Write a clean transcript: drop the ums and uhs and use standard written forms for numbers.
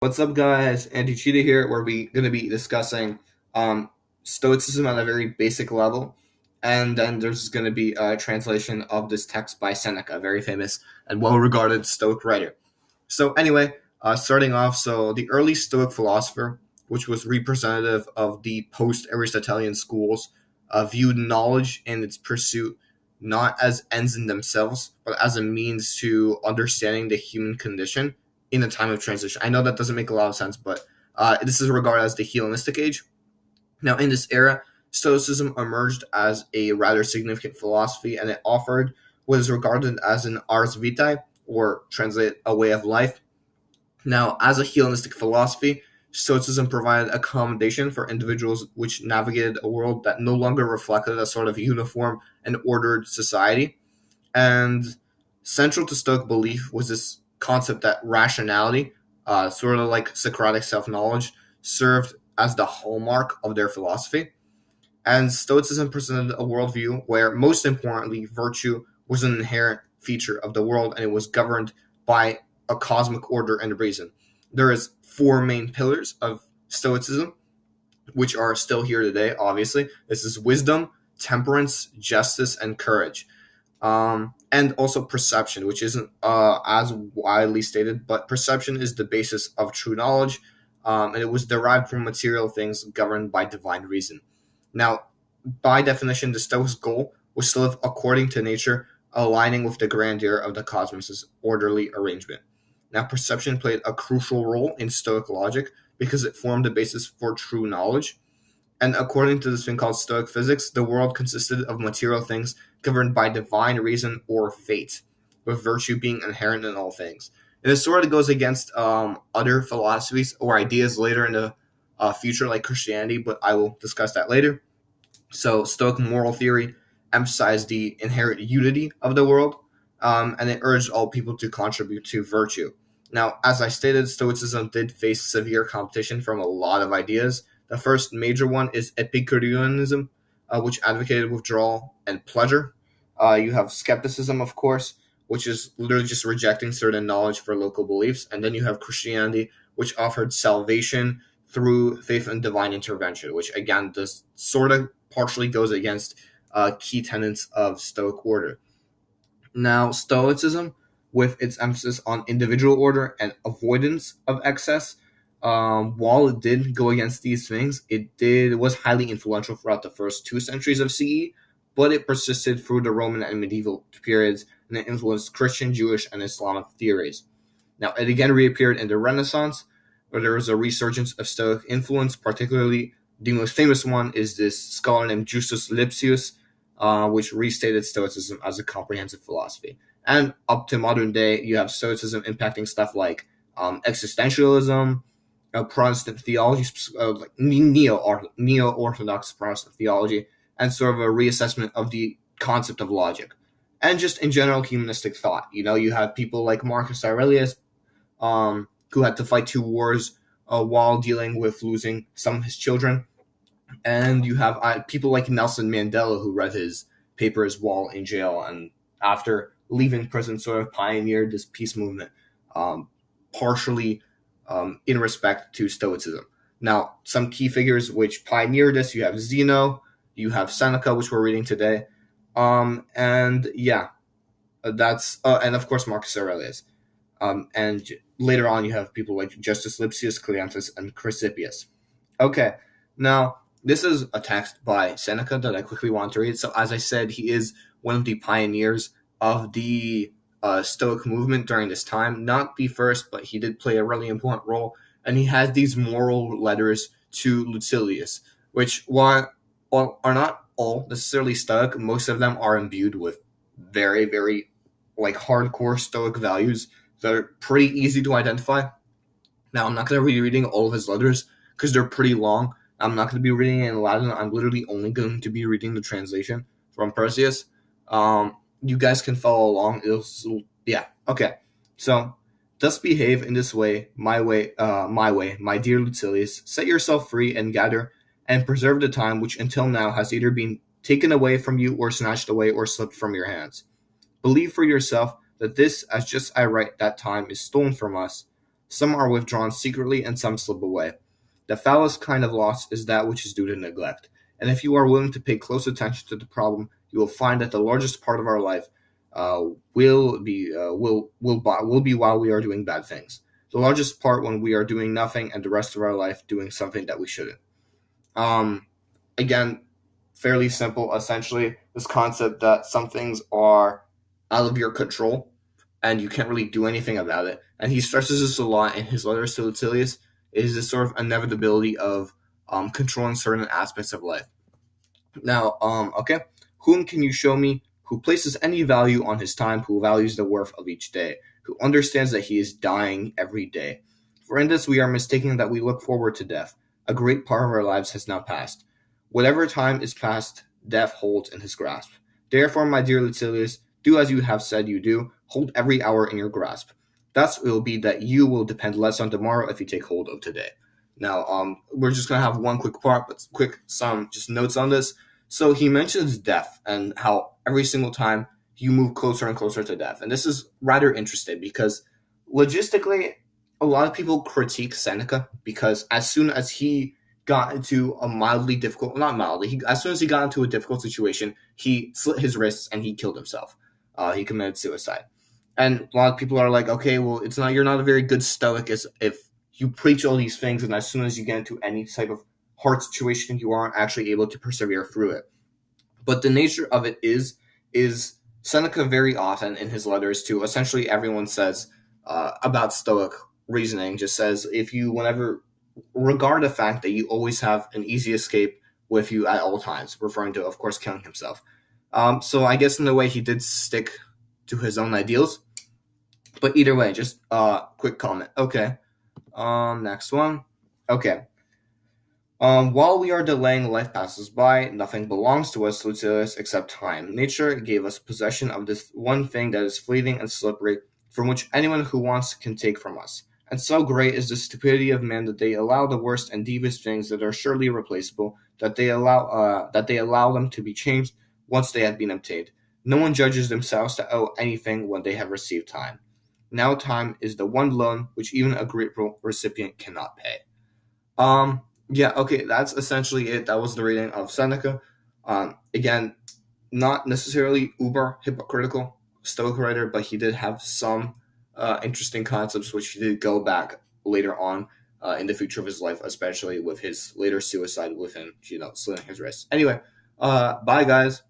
What's up, guys? Anti Cheetah here. Where we going to be discussing um, Stoicism at a very basic level, and then there's going to be a translation of this text by Seneca, a very famous and well-regarded Stoic writer. So, anyway, starting off, so the early Stoic philosopher, which was representative of the post-Aristotelian schools, viewed knowledge and its pursuit not as ends in themselves, but as a means to understanding the human condition in a time of transition. I know that doesn't make a lot of sense, but this is regarded as the Hellenistic age. Now, in this era, Stoicism emerged as a rather significant philosophy, and it offered what is regarded as an ars vitae, or translate a way of life. Now, as a Hellenistic philosophy, Stoicism provided accommodation for individuals which navigated a world that no longer reflected a sort of uniform and ordered society. And central to Stoic belief was this concept that rationality, sort of like Socratic self knowledge, served as the hallmark of their philosophy. And Stoicism presented a worldview where, most importantly, virtue was an inherent feature of the world and it was governed by a cosmic order and reason. There is four main pillars of Stoicism, which are still here today, obviously. This is wisdom, temperance, justice, and courage. And also perception, which isn't as widely stated, but perception is the basis of true knowledge, and it was derived from material things governed by divine reason. Now, by definition, the Stoics' goal was to live according to nature, aligning with the grandeur of the cosmos' orderly arrangement. Now, perception played a crucial role in Stoic logic because it formed the basis for true knowledge. And according to this thing called Stoic physics, the world consisted of material things governed by divine reason or fate, with virtue being inherent in all things. And it sort of goes against other philosophies or ideas later in the future, like Christianity, but I will discuss that later. So, Stoic moral theory emphasized the inherent unity of the world, and it urged all people to contribute to virtue. Now, as I stated, Stoicism did face severe competition from a lot of ideas. The first major one is Epicureanism, which advocated withdrawal and pleasure. You have skepticism, of course, which is literally just rejecting certain knowledge for local beliefs. And then you have Christianity, which offered salvation through faith and divine intervention, which again does sort of partially goes against key tenets of Stoic order. Now, Stoicism, with its emphasis on individual order and avoidance of excess, while it did go against these things, it was highly influential throughout the first 2 centuries of CE, but it persisted through the Roman and medieval periods, and it influenced Christian, Jewish, and Islamic theories. Now, it again reappeared in the Renaissance, where there was a resurgence of Stoic influence. Particularly, the most famous one is this scholar named Justus Lipsius, which restated Stoicism as a comprehensive philosophy. And up to modern day, you have Stoicism impacting stuff like existentialism, Protestant theology, like neo-Orthodox Protestant theology, and sort of a reassessment of the concept of logic. And just in general humanistic thought. You know, you have people like Marcus Aurelius, who had to fight 2 wars while dealing with losing some of his children. And you have people like Nelson Mandela, who read his papers while in jail, and after leaving prison, sort of pioneered this peace movement, partially in respect to Stoicism. Now, some key figures which pioneered this, you have Zeno, you have Seneca, which we're reading today, and yeah, and of course Marcus Aurelius. And later on, you have people like Justus Lipsius, Cleanthus, and Chrysippus. Okay, now this is a text by Seneca that I quickly want to read. So, as I said, he is one of the pioneers of the Stoic movement during this time. Not the first, but he did play a really important role. And he has these moral letters to Lucilius, which, while are not all necessarily Stoic, most of them are imbued with very, very like hardcore Stoic values that are pretty easy to identify. Now, I'm not going to be reading all of his letters because they're pretty long. I'm not going to be reading it in Latin. I'm literally only going to be reading the translation from Perseus. You guys can follow along. Yeah, okay. So, thus behave in this way, my way, my dear Lucilius. Set yourself free and gather and preserve the time which until now has either been taken away from you or snatched away or slipped from your hands. Believe for yourself that this, as just I write that time, is stolen from us, Some are withdrawn secretly, and some slip away. The foulest kind of loss is that which is due to neglect. And if you are willing to pay close attention to the problem, you will find that the largest part of our life will be while we are doing bad things. The largest part when we are doing nothing, and the rest of our life doing something that we shouldn't. Um, Again, fairly simple. Essentially, this concept that some things are out of your control and you can't really do anything about it. And he stresses this a lot in his letters to Lucilius. Is this sort of inevitability of controlling certain aspects of life. Now, okay, whom can you show me who places any value on his time, who values the worth of each day, who understands that he is dying every day? For in this we are mistaken that we look forward to death. A great part of our lives has now passed. Whatever time is past, death holds in his grasp. Therefore, my dear Lucilius, do as you have said you do, hold every hour in your grasp. Thus it will be that you will depend less on tomorrow if you take hold of today. Now, we're just gonna have one quick part, but some just notes on this. So he mentions death and how every single time you move closer and closer to death, and this is rather interesting because logistically, a lot of people critique Seneca because as soon as he got into a mildly difficult, not mildly, as soon as he got into a difficult situation, he slit his wrists and he killed himself. He committed suicide. And a lot of people are like, okay, well, you're not a very good Stoic if you preach all these things, and as soon as you get into any type of hard situation, you aren't actually able to persevere through it. But the nature of it is Seneca very often in his letters to essentially everyone says about Stoic reasoning, just says if you whenever regard the fact that you always have an easy escape with you at all times, referring to, of course, killing himself. So I guess in a way he did stick to his own ideals. But either way, just quick comment. Okay. Next one. Okay. While we are delaying, life passes by. Nothing belongs to us, Lucilius, except time. Nature gave us possession of this one thing that is fleeting and slippery, from which anyone who wants can take from us. And so great is the stupidity of men that they allow the worst and deepest things that are surely irreplaceable, that they allow them to be changed once they have been obtained. No one judges themselves to owe anything when they have received time. Now time is the one loan which even a grateful recipient cannot pay. Yeah, okay, that's essentially it. That was the reading of Seneca. Again, not necessarily uber hypocritical Stoic writer, but he did have some interesting concepts which he did go back later on in the future of his life, especially with his later suicide with him, slitting his wrists. Anyway, bye guys.